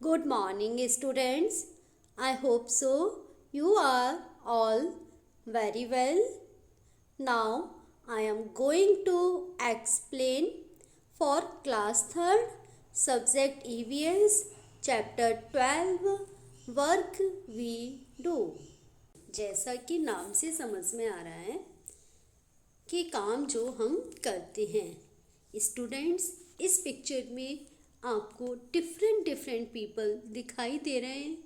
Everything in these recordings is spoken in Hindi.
Good morning, students. I hope so. You are all very well. Now, I am going to explain for class 3rd, subject EVS, chapter 12, work we do. जैसा कि नाम से समझ में आ रहा है कि काम जो हम करते हैं स्टूडेंट्स, इस पिक्चर में आपको डिफरेंट पीपल दिखाई दे रहे हैं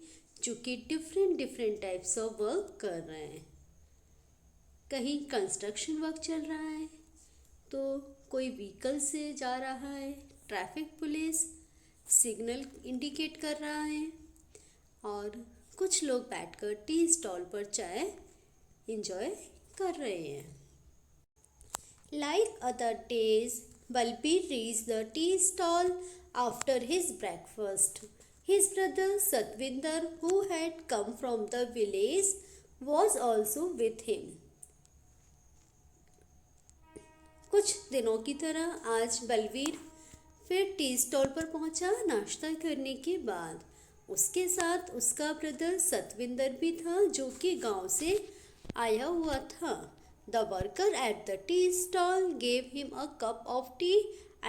जो कि डिफरेंट टाइप्स ऑफ वर्क कर रहे हैं। कहीं कंस्ट्रक्शन वर्क चल रहा है तो कोई व्हीकल से जा रहा है, ट्रैफिक पुलिस सिग्नल इंडिकेट कर रहा है और कुछ लोग बैठकर टी स्टॉल पर चाय एंजॉय कर रहे हैं। Like other days, Balbir reached the tea stall after his breakfast. His brother Satvinder, who had come from the village, was also with him. कुछ दिनों की तरह आज बलवीर फिर टी स्टॉल पर पहुंचा नाश्ता करने के बाद। उसके साथ उसका ब्रदर सतविंदर भी था जो कि गांव से आया हुआ था। The worker at the tea stall gave him a cup of tea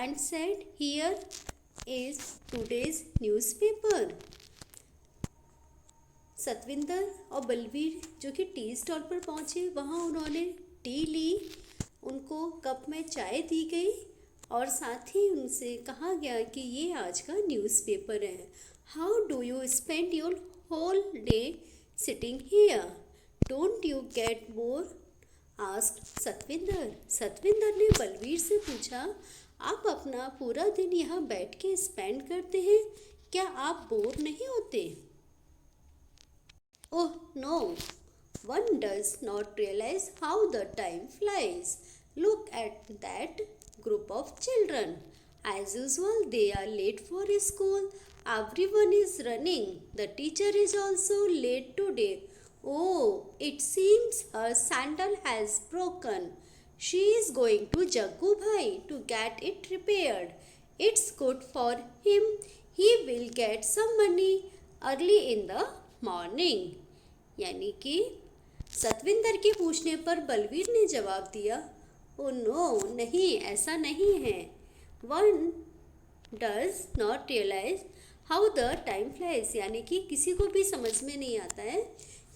and said, "Here is today's newspaper." Satwinder और बलवीर जो कि टी स्टॉल पर पहुंचे, वहां उन्होंने टी ली, उनको कप में चाय दी गई और साथ ही उनसे कहा गया कि ये आज का न्यूज़पेपर है। How do you spend your whole day sitting here? Don't you get bore? Asked Satvinder. Satvinder ने बलवीर से पूछा, आप अपना पूरा दिन यहाँ बैठ के स्पेंड करते हैं, क्या आप बोर नहीं होते? Oh no, one does not realise how the time flies. Look at that group of children. As usual, they are late for school. Everyone is running. The teacher is also late today. Oh, it seems her sandal has broken. She is going to Jaggu Bhai to get it repaired. It's good for him. He will get some money early in the morning. यानी कि सतविंदर के पूछने पर बलवीर ने जवाब दिया, ओ नो, नहीं, ऐसा नहीं है. One does not realise how the time flies. यानी कि किसी को भी समझ में नहीं आता है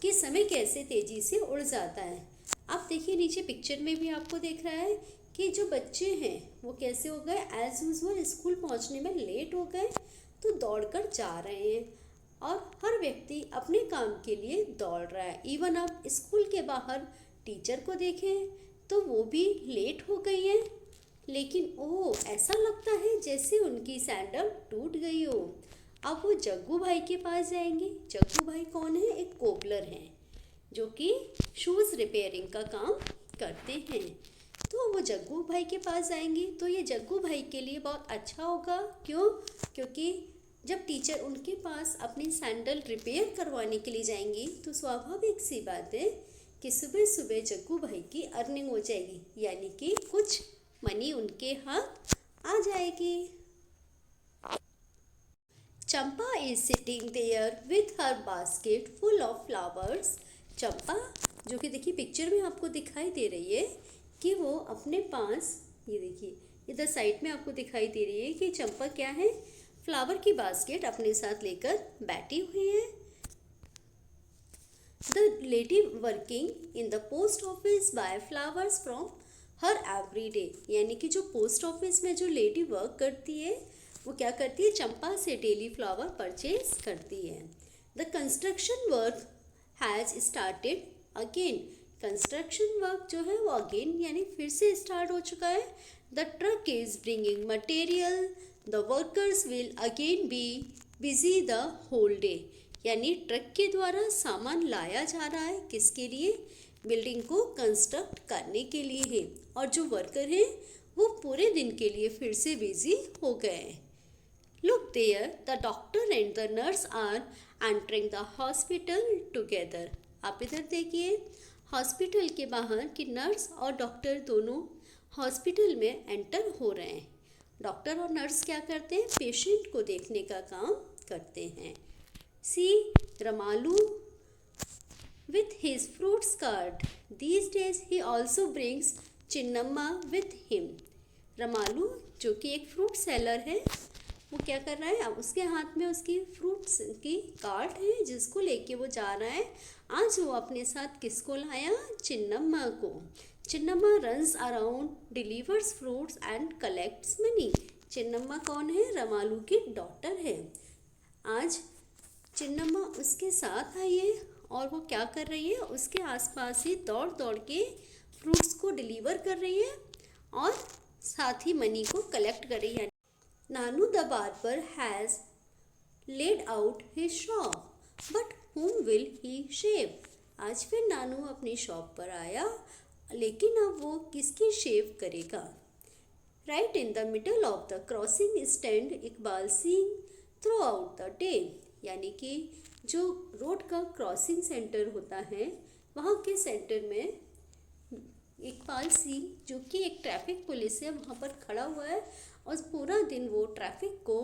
कि समय कैसे तेज़ी से उड़ जाता है. आप देखिए नीचे पिक्चर में भी आपको देख रहा है कि जो बच्चे हैं वो कैसे हो गए, एज यूजुअल स्कूल पहुंचने में लेट हो गए तो दौड़कर जा रहे हैं और हर व्यक्ति अपने काम के लिए दौड़ रहा है. इवन आप स्कूल के बाहर टीचर को देखें तो वो भी लेट हो गई हैं, लेकिन ओह, ऐसा लगता है जैसे उनकी सैंडल टूट गई हो. अब वो जग्गू भाई के पास जाएंगे. जग्गू भाई कौन है? एक कोबलर हैं जो कि शूज़ रिपेयरिंग का काम करते हैं. तो वो जग्गू भाई के पास जाएंगे तो ये जग्गू भाई के लिए बहुत अच्छा होगा. क्यों? क्योंकि जब टीचर उनके पास अपनी सैंडल रिपेयर करवाने के लिए जाएंगी तो स्वाभाविक सी बात है कि सुबह सुबह जग्गू भाई की अर्निंग हो जाएगी, यानी कि कुछ मनी उनके हाथ आ जाएगी. Champa is sitting there with her basket full of flowers. Champa जो कि देखिए पिक्चर में आपको दिखाई दे रही है कि वो अपने पास, ये देखिए इधर साइड में आपको दिखाई दे रही है कि चंपा क्या है, फ्लावर की बास्केट अपने साथ लेकर बैठी हुई है. The lady working in the post office buy flowers from her every day. यानी कि जो पोस्ट ऑफिस में जो लेडी वर्क करती है वो क्या करती है, चंपा से डेली फ्लावर परचेज करती है. The construction work has started again. Construction work जो है वो अगेन यानी फिर से स्टार्ट हो चुका है. The truck is bringing material. The workers will again be busy the whole day. यानी ट्रक के द्वारा सामान लाया जा रहा है, किसके लिए? बिल्डिंग को कंस्ट्रक्ट करने के लिए है. और जो वर्कर हैं वो पूरे दिन के लिए फिर से बिजी हो गए. Look there, the doctor and the nurse are entering the hospital together. आप इधर देखिए हॉस्पिटल के बाहर कि नर्स और डॉक्टर दोनों हॉस्पिटल में एंटर हो रहे हैं. डॉक्टर और नर्स क्या करते हैं? पेशेंट को देखने का काम करते हैं। सी Ramalu with his fruits cart. These days he also brings Chinnamma with him. Ramalu जो कि एक फ्रूट सेलर है, वो क्या कर रहा है? अब उसके हाथ में उसकी फ्रूट्स की कार्ट है जिसको लेके वो जा रहा है। आज वो अपने साथ किसको लाया? चिन्नम्मा को। Chinnamma runs around, delivers fruits and collects money. Chinnamma कौन है? रमालू की डॉटर है। आज चिन्नम्मा उसके साथ आई है और वो क्या कर रही है? उसके आसपास ही दौड़ दौड़ के फ्रूट्स को डिलीवर कर रही है और साथ ही मनी को कलेक्ट कर रही है। Nanu the barber has laid out his shop, but whom will he shave? आज फिर नानू अपनी शॉप पर आया, लेकिन अब वो किसकी शेव करेगा? Right in the middle of the crossing stand Iqbal Singh through out the day. यानी कि जो रोड का क्रॉसिंग सेंटर होता है, वहाँ के सेंटर में इकबाल सिंह जो कि एक ट्रैफिक पुलिस है, वहाँ पर खड़ा हुआ है और पूरा दिन वो ट्रैफिक को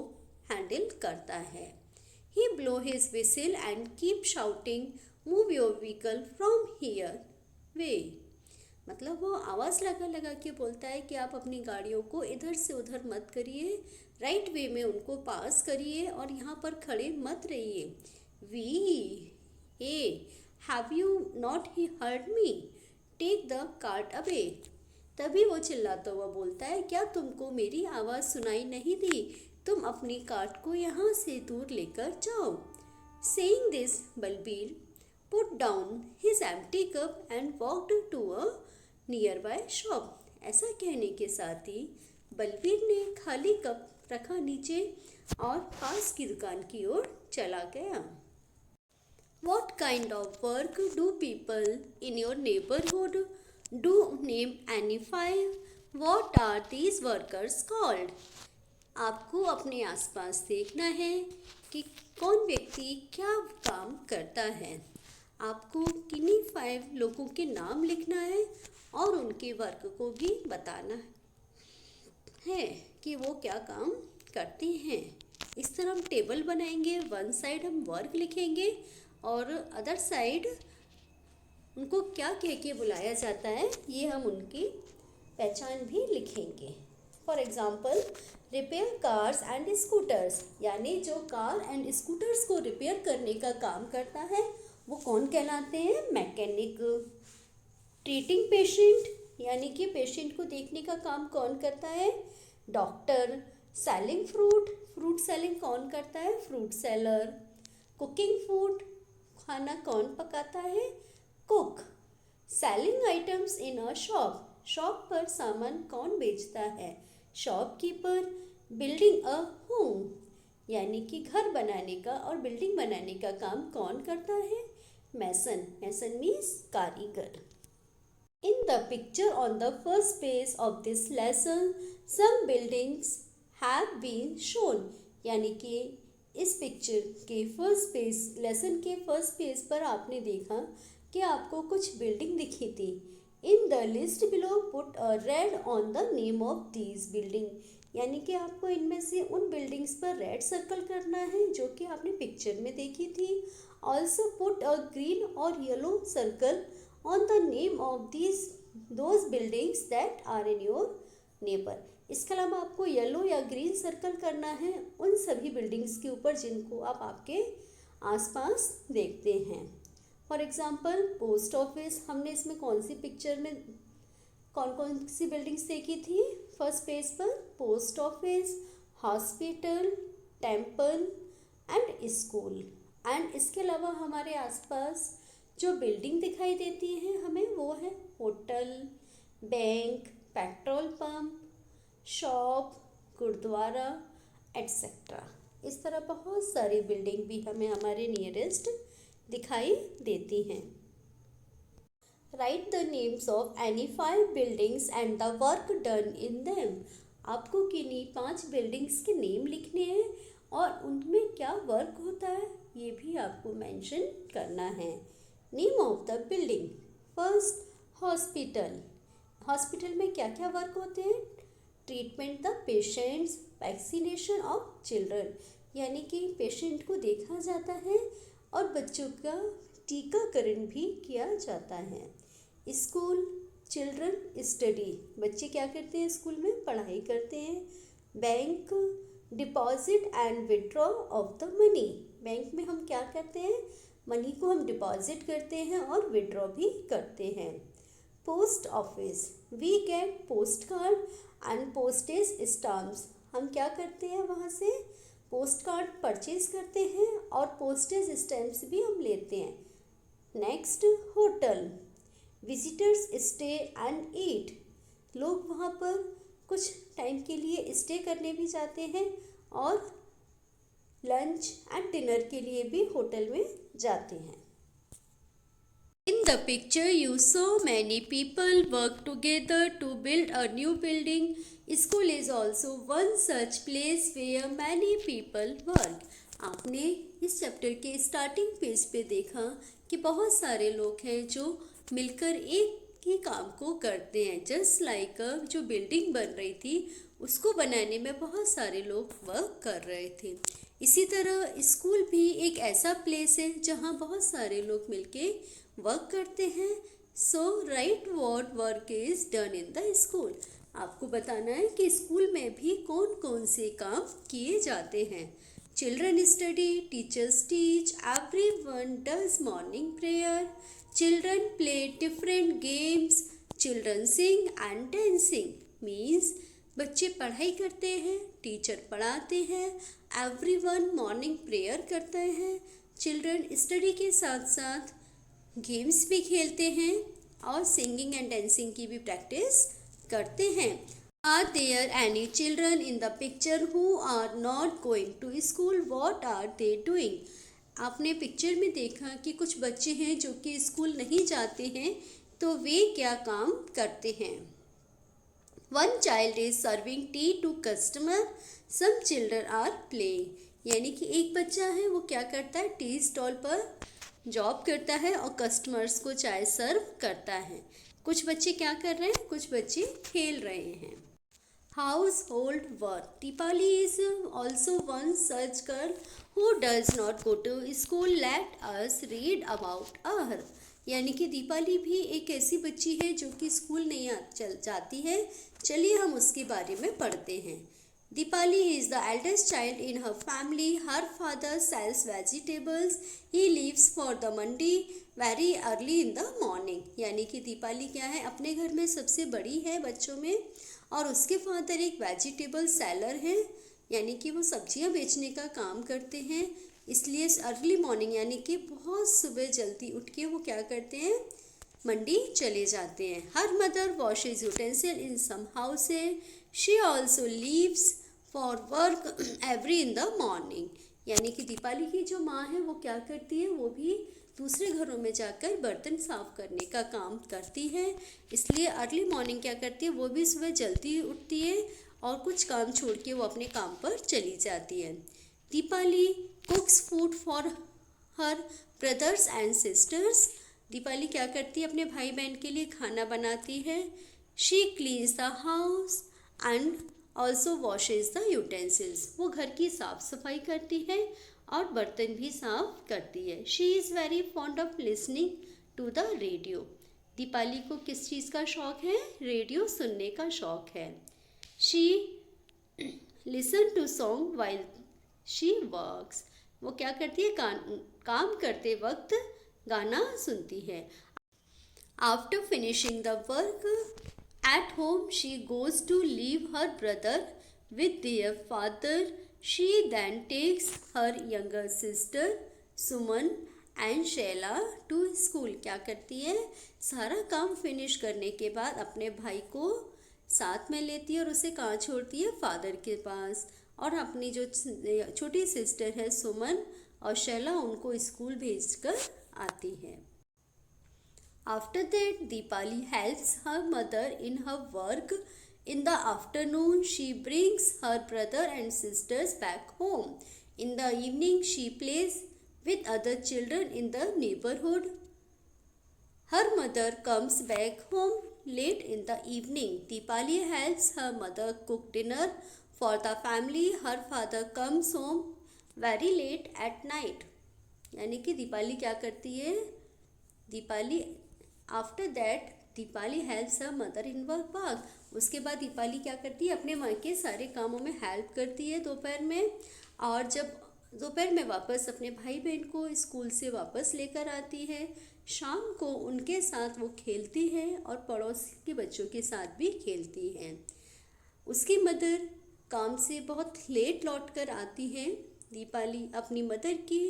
हैंडल करता है। He blow his whistle and keep shouting move your vehicle from here way. मतलब वो आवाज़ लगा लगा के बोलता है कि आप अपनी गाड़ियों को इधर से उधर मत करिए, राइट वे में उनको पास करिए और यहाँ पर खड़े मत रहिए। We a have you not he heard me, take the cart away. तभी वो चिल्लाता हुआ बोलता है, क्या तुमको मेरी आवाज़ सुनाई नहीं दी? तुम अपनी कार्ट को यहाँ से दूर लेकर जाओ। Saying this Balbir put down his empty cup and walked to a nearby shop. ऐसा कहने के साथ ही बलबीर ने खाली कप रखा नीचे और पास की दुकान की ओर चला गया। What kind of work do people in your neighborhood do? Name any five. What are these workers called? आपको अपने आसपास देखना है कि कौन व्यक्ति क्या काम करता है। आपको किन्हीं 5 लोगों के नाम लिखना है और उनके वर्क को भी बताना है कि वो क्या काम करते हैं। इस तरह हम टेबल बनाएंगे, वन साइड हम वर्क लिखेंगे और अदर साइड उनको क्या कह के बुलाया जाता है, ये हम उनकी पहचान भी लिखेंगे। For example, repair cars and scooters, यानी जो कार एंड स्कूटर्स को रिपेयर करने का काम करता है वो कौन कहलाते हैं? मैकेनिक। ट्रीटिंग पेशेंट, यानी कि पेशेंट को देखने का काम कौन करता है? Doctor. Selling fruit, fruit selling कौन करता है? Fruit seller. कुकिंग फूड, खाना कौन पकाता है? Cook. Selling items in a shop, shop पर सामान कौन बेचता है? शॉपकीपर। बिल्डिंग अ होम, यानी कि घर बनाने का और बिल्डिंग बनाने का काम कौन करता है? मैसन। मैसन मीन्स कारीगर। In the picture on the first page of this lesson, some buildings have been shown. यानी कि इस पिक्चर के फर्स्ट पेज, लेसन के फर्स्ट पेज पर आपने देखा कि आपको कुछ बिल्डिंग दिखी थी। In the list below put a red on the name of these building, यानी कि आपको इनमें से उन बिल्डिंग्स पर रेड सर्कल करना है जो कि आपने पिक्चर में देखी थी। ऑल्सो पुट अ ग्रीन और yellow circle on the name of those buildings that are in your neighbour. इसके अलावा आपको येलो या ग्रीन सर्कल करना है उन सभी बिल्डिंग्स के ऊपर जिनको आप आपके आसपास देखते हैं। फॉर एग्जांपल, पोस्ट ऑफिस, हमने इसमें कौन सी पिक्चर में कौन कौन सी बिल्डिंग्स देखी थी? फर्स्ट पेज पर post office, hospital, temple and school. And इसके अलावा हमारे आसपास जो बिल्डिंग दिखाई देती है हमें वो है hotel, bank, petrol pump, shop, gurdwara etcetera. इस तरह बहुत सारी बिल्डिंग भी हमें हमारे नियरेस्ट दिखाई देती हैं। Right the names of any 5 buildings and the work done in them. आपको किन्हीं 5 बिल्डिंग्स के नेम लिखने हैं और उनमें क्या वर्क होता है ये भी आपको मेंशन करना है। Name of the building. First, hospital. Hospital में क्या क्या वर्क होते हैं? Treatment the patients, vaccination of children, यानी कि पेशेंट को देखा जाता है और बच्चों का टीकाकरण भी किया जाता है। स्कूल चिल्ड्रन स्टडी, बच्चे क्या करते हैं स्कूल में, पढ़ाई करते हैं। Bank deposit and withdraw of the money, bank में हम क्या करते हैं, मनी को हम डिपॉजिट करते हैं और विड्रॉ भी करते हैं। Post office, we get postcard and postage stamps, हम क्या करते हैं वहाँ से पोस्ट कार्ड परचेज करते हैं और पोस्टेज स्टैम्प्स भी हम लेते हैं। Next hotel, visitors stay and eat, लोग वहाँ पर कुछ टाइम के लिए स्टे करने भी जाते हैं और लंच एंड डिनर के लिए भी होटल में जाते हैं। In the picture you saw many people work together to build a new building. School is also one such place where many people work. आपने इस चैप्टर के स्टार्टिंग पेज पे देखा कि बहुत सारे लोग हैं जो मिलकर एक ही काम को करते हैं। जस्ट लाइक जो बिल्डिंग बन रही थी उसको बनाने में बहुत सारे लोग वर्क कर रहे थे। इसी तरह स्कूल भी एक ऐसा प्लेस है जहाँ बहुत सारे लोग मिलके वर्क करते हैं। So write what work is done in the school, आपको बताना है कि स्कूल में भी कौन कौन से काम किए जाते हैं। Children study, teachers teach, everyone does morning prayer, children play different games, children sing and dancing, means बच्चे पढ़ाई करते हैं, टीचर पढ़ाते हैं, एवरीवन मॉर्निंग प्रेयर करते हैं, चिल्ड्रन स्टडी के साथ साथ गेम्स भी खेलते हैं और सिंगिंग एंड डांसिंग की भी प्रैक्टिस करते हैं। Are there any children in the picture who are not going to school, what are they doing, आपने पिक्चर में देखा कि कुछ बच्चे हैं जो कि स्कूल नहीं जाते हैं, तो वे क्या काम करते हैं। One child is serving tea to customer, some children are playing, यानी कि एक बच्चा है वो क्या करता है, टी स्टॉल पर जॉब करता है और कस्टमर्स को चाय सर्व करता है। कुछ बच्चे क्या कर रहे हैं, कुछ बच्चे खेल रहे हैं। Household work, Deepali is also one such girl who does not go to school, let us read about her, यानी कि दीपाली भी एक ऐसी बच्ची है जो कि स्कूल नहीं जाती है, चलिए हम उसके बारे में पढ़ते हैं। Deepali is the eldest child in her family. Her father sells vegetables. He leaves for the mandi very early in the morning. यानी कि दीपाली क्या है, अपने घर में सबसे बड़ी है बच्चों में और उसके फादर एक वेजिटेबल सेलर हैं, यानी कि वो सब्जियां बेचने का काम करते हैं। इसलिए अर्ली मॉर्निंग यानी कि बहुत सुबह जल्दी उठ के वो क्या करते हैं, मंडी चले जाते हैं। Her mother washes utensil in some houses, she also leaves for work every in the morning, यानी कि दीपाली की जो माँ है वो क्या करती है, वो भी दूसरे घरों में जाकर बर्तन साफ करने का काम करती है। इसलिए अर्ली मॉर्निंग क्या करती है, वो भी सुबह जल्दी उठती है और कुछ काम छोड़ के वो अपने काम पर चली जाती है। Deepali कुक्स food for her brothers and sisters, Deepali क्या करती है, अपने भाई बहन के लिए खाना बनाती है। She cleans the house and also washes the utensils, वो घर की साफ सफाई करती है और बर्तन भी साफ करती है। She is very fond of listening to the radio, Deepali को किस चीज़ का शौक़ है, रेडियो सुनने का शौक़ है। She listen to song while she works, वो क्या करती है, काम करते वक्त गाना सुनती है। After finishing the work at home, she goes to leave her brother with their father. She then takes her younger sister Suman and Shaila to school. क्या करती है, सारा काम फिनिश करने के बाद अपने भाई को साथ में लेती है और उसे कहाँ छोड़ती है, फादर के पास, और अपनी जो छोटी सिस्टर है सुमन और शैला उनको स्कूल भेजकर आती है। After that, Deepali helps her mother in her work. In the afternoon, she brings her brother and sisters back home. In the evening, she plays with other children in the neighborhood. Her mother comes back home late in the evening. Deepali helps her mother cook dinner for the family. Her father comes home very late at night. यानी कि दीपाली क्या करती है? Deepali after that Deepali helps her mother in work. उसके बाद दीपाली क्या करती है? अपने माँ के सारे कामों में हेल्प करती है दोपहर में। और जब दोपहर में वापस अपने भाई बहन को स्कूल से वापस लेकर आती है, शाम को उनके साथ वो खेलती है और पड़ोस के बच्चों के साथ भी खेलती है। उसकी मदर काम से बहुत लेट लौट कर आती है। दीपाली अपनी मदर की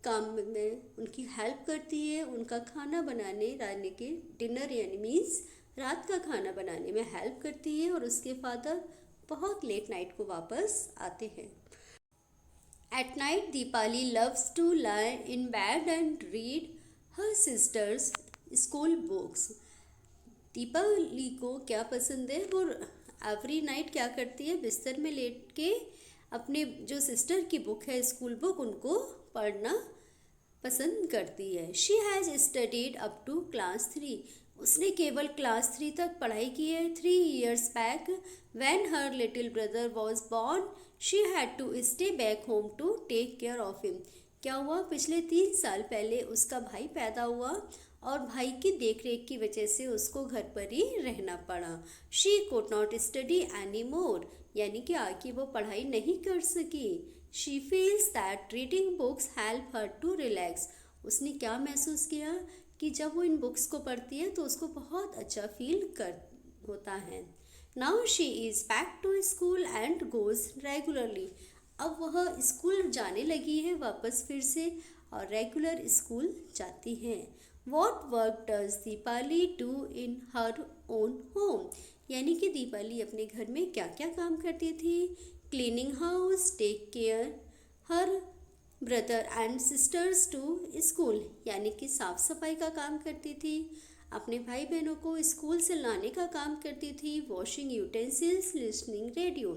काम में उनकी हेल्प करती है, उनका खाना बनाने रात के डिनर यानी मीन्स रात का खाना बनाने में हेल्प करती है। और उसके फादर बहुत लेट नाइट को वापस आते हैं। At night, Deepali loves to lie in bed and read her sister's school books. Deepali को क्या पसंद है? वो एवरी नाइट क्या करती है? बिस्तर में लेट के अपने जो सिस्टर की बुक है, स्कूल बुक, उनको पढ़ना पसंद करती है। She has studied up to class 3। उसने केवल क्लास 3 तक पढ़ाई की है। 3 years back when her little brother was born she had to stay back home to take care of him. क्या हुआ? पिछले 3 साल पहले उसका भाई पैदा हुआ और भाई की देख रेख की वजह से उसको घर पर ही रहना पड़ा। She could not study any more, यानी कि आगे वो पढ़ाई नहीं कर सकी। She feels that reading books help her to relax. उसने क्या महसूस किया कि जब वो इन बुक्स को पढ़ती है तो उसको बहुत अच्छा फील कर होता है। Now she is back to school and goes regularly. अब वह स्कूल जाने लगी है वापस फिर से और रेगुलर स्कूल जाती है। What work does Deepali do in her own home, यानी कि दीपाली अपने घर में क्या क्या काम करती थी? Cleaning house, take care her brother and sisters to school, यानी कि साफ़ सफाई का काम करती थी, अपने भाई बहनों को स्कूल से लाने का काम करती थी, वॉशिंग यूटेंसिल्स, लिसनिंग रेडियो,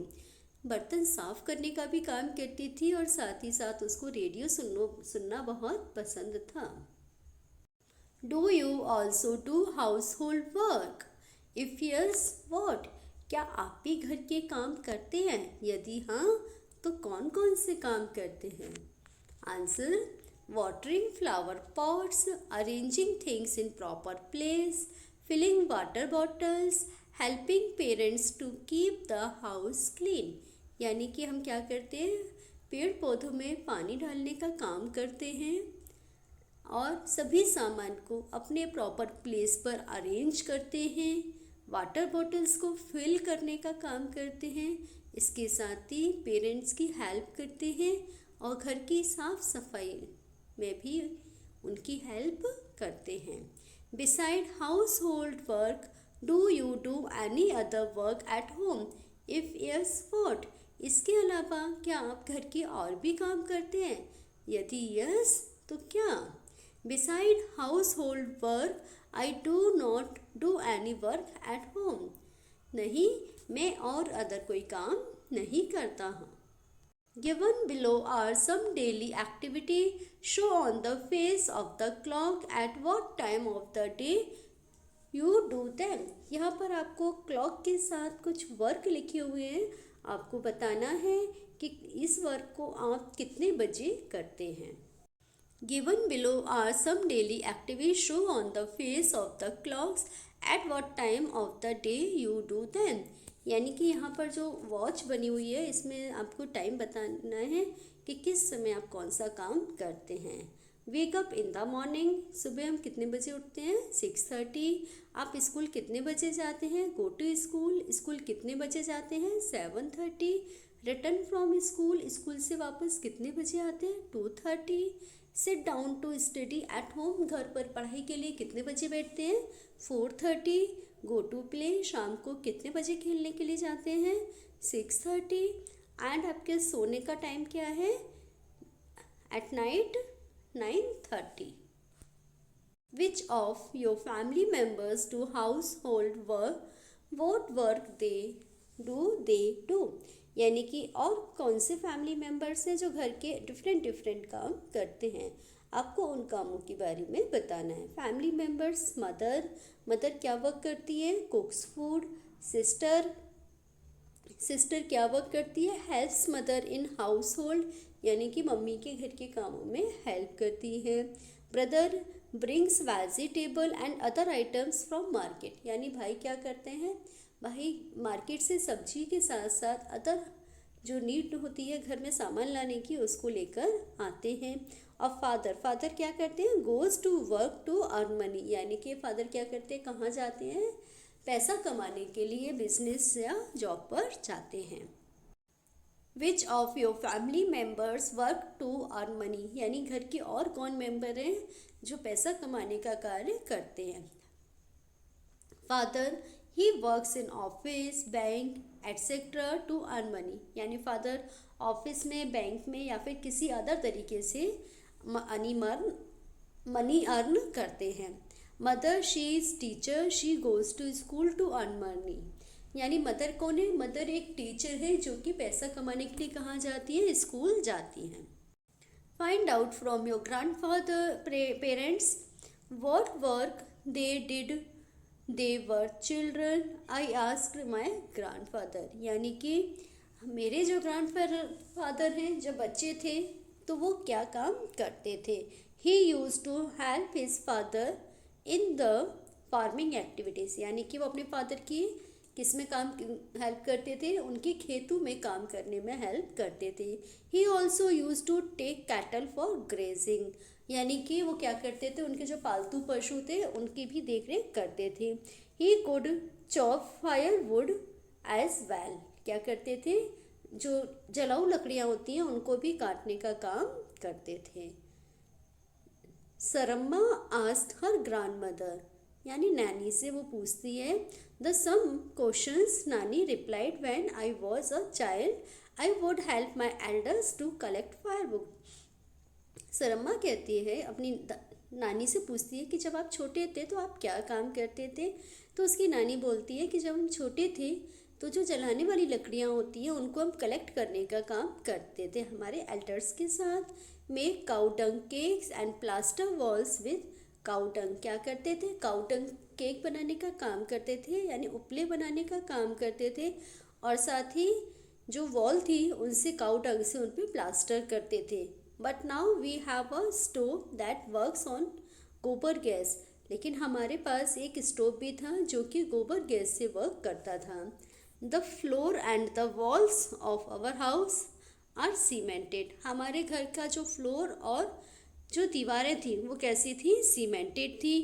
बर्तन साफ़ करने का भी काम करती थी और साथ ही साथ उसको रेडियो सुनना बहुत पसंद था। Do you also do house hold work? If yes what, क्या आप भी घर के काम करते हैं? यदि हाँ तो कौन कौन से काम करते हैं? Answer: watering flower pots, arranging things in proper place, filling water bottles, helping parents to keep the house clean। यानी कि हम क्या करते हैं? पेड़ पौधों में पानी डालने का काम करते हैं और सभी सामान को अपने प्रॉपर प्लेस पर अरेंज करते हैं, वाटर बॉटल्स को फिल करने का काम करते हैं, इसके साथ ही पेरेंट्स की हेल्प करते हैं और घर की साफ सफाई में भी उनकी हेल्प करते हैं। Beside house hold work, do you do any other work at home? If yes what, इसके अलावा क्या आप घर के और भी काम करते हैं? यदि यस तो क्या? Beside house hold work I do not do any work at home. नहीं, मैं और अदर कोई काम नहीं करता हूँ। Given below are some daily activity. Show on the face of the clock at what time of the day you do them. यहाँ पर आपको क्लॉक के साथ कुछ वर्क लिखे हुए हैं, आपको बताना है कि इस वर्क को आप कितने बजे करते हैं। Given below are some daily activities. Show on the face of the clocks at what time of the day you do them. यानी कि यहाँ पर जो वॉच बनी हुई है इसमें आपको टाइम बताना है कि किस समय आप कौन सा काम करते हैं। Wake up in the morning, सुबह हम कितने बजे उठते हैं? 6:30। आप स्कूल कितने बजे जाते हैं? गो टू स्कूल, स्कूल कितने बजे जाते हैं? 7:30। रिटर्न फ्रॉम स्कूल, स्कूल से वापस कितने बजे आते हैं? 2:30। Sit down to study at home, घर पर पढ़ाई के लिए कितने बजे बैठते हैं? 4:30। गो टू प्ले, शाम को कितने बजे खेलने के लिए जाते हैं? 6:30। एंड आपके सोने का टाइम क्या है? At night 9:30। Which of your family members do house hold work? What work they do they do, यानी कि और कौन से फैमिली मेम्बर्स हैं जो घर के डिफरेंट डिफरेंट काम करते हैं, आपको उन कामों के बारे में बताना है। फैमिली मेम्बर्स, मदर, मदर क्या वर्क करती है, कुक्स फूड। सिस्टर, सिस्टर क्या वर्क करती है, helps mother in house hold, यानी कि मम्मी के घर के कामों में हेल्प करती है। Brother brings vegetable and other items from market, यानी भाई क्या करते हैं, भाई मार्केट से सब्जी के साथ साथ अदर जो नीड होती है घर में सामान लाने की उसको लेकर आते हैं। और फादर, फादर क्या करते हैं, goes to work to earn money, यानी कि फादर क्या करते हैं, कहाँ जाते हैं, पैसा कमाने के लिए बिजनेस या जॉब पर जाते हैं। Which of your family members work to earn money, यानी घर के और कौन मेंबर हैं जो पैसा कमाने का कार्य करते हैं। Father, he works in office, bank etcetera to earn money, यानी फादर ऑफिस में, बैंक में या फिर किसी अदर तरीके से मनी अर्न करते हैं। Mother, she is teacher, she goes to school to earn money, यानी मदर कौन है, मदर एक टीचर है जो कि पैसा कमाने के लिए कहाँ जाती है, स्कूल जाती हैं। Find out from your grandfather parents what work they did they were children, I asked my grandfather, यानी कि मेरे जो ग्रैंडफादर हैं जब बच्चे थे तो वो क्या काम करते थे। He use to help his father in the farming activities, यानी कि वो अपने फादर की किस में काम हेल्प करते थे, उनके खेतों में काम करने में हेल्प करते थे। He also use to take cattle for grazing, यानी कि वो क्या करते थे, उनके जो पालतू पशु थे उनकी भी देख रेख करते थे। He could chop fire wood as well, क्या करते थे, जो जलाऊ लकड़ियाँ होती हैं उनको भी काटने का काम करते थे। सरम्मा आस्क्ड हर ग्रैंडमदर, यानी नानी से वो पूछती है, the some questions Nani replied when I was a child I would help my elders to collect firewood. Saramma कहती है, अपनी नानी से पूछती है कि जब आप छोटे थे तो आप क्या काम करते थे, तो उसकी नानी बोलती है कि जब हम छोटे थे तो जो जलाने वाली लकड़ियाँ होती हैं उनको हम कलेक्ट करने का काम करते थे हमारे एल्डर्स के साथ। Make cow dung cakes and plaster walls with cow dung, क्या करते थे, काउ डंग केक बनाने का काम करते थे, यानी उपले बनाने का काम करते थे, और साथ ही जो वॉल थी उनसे काउ डंग से उन पर प्लास्टर करते थे। But now we have a stove that works on gobar gas, लेकिन हमारे पास एक स्टोव भी था जो कि गोबर गैस से वर्क करता था। The floor and the walls of our house are cemented, हमारे घर का जो फ्लोर और जो दीवारें थी वो कैसी थी, सीमेंटेड थी।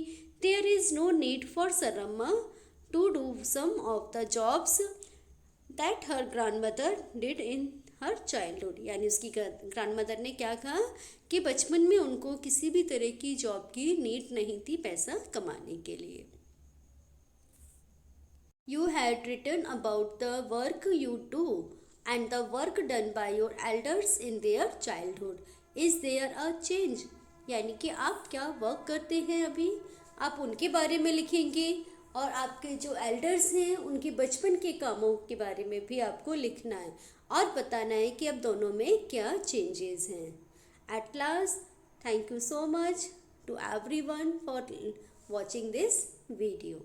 There is no need for Saramma to do some of the jobs that her grandmother did in her childhood, यानी उसकी ग्रैंडमदर ने क्या कहा कि बचपन में उनको किसी भी तरह की जॉब की नीड नहीं थी पैसा कमाने के लिए। You had written about the work you do and the work done by your elders in their childhood. Is there a change? यानी कि आप क्या वर्क करते हैं अभी, आप उनके बारे में लिखेंगे और आपके जो एल्डर्स हैं उनके बचपन के कामों के बारे में भी आपको लिखना है और बताना है कि अब दोनों में क्या चेंजेस हैं। At last, thank you so much to everyone for watching this video.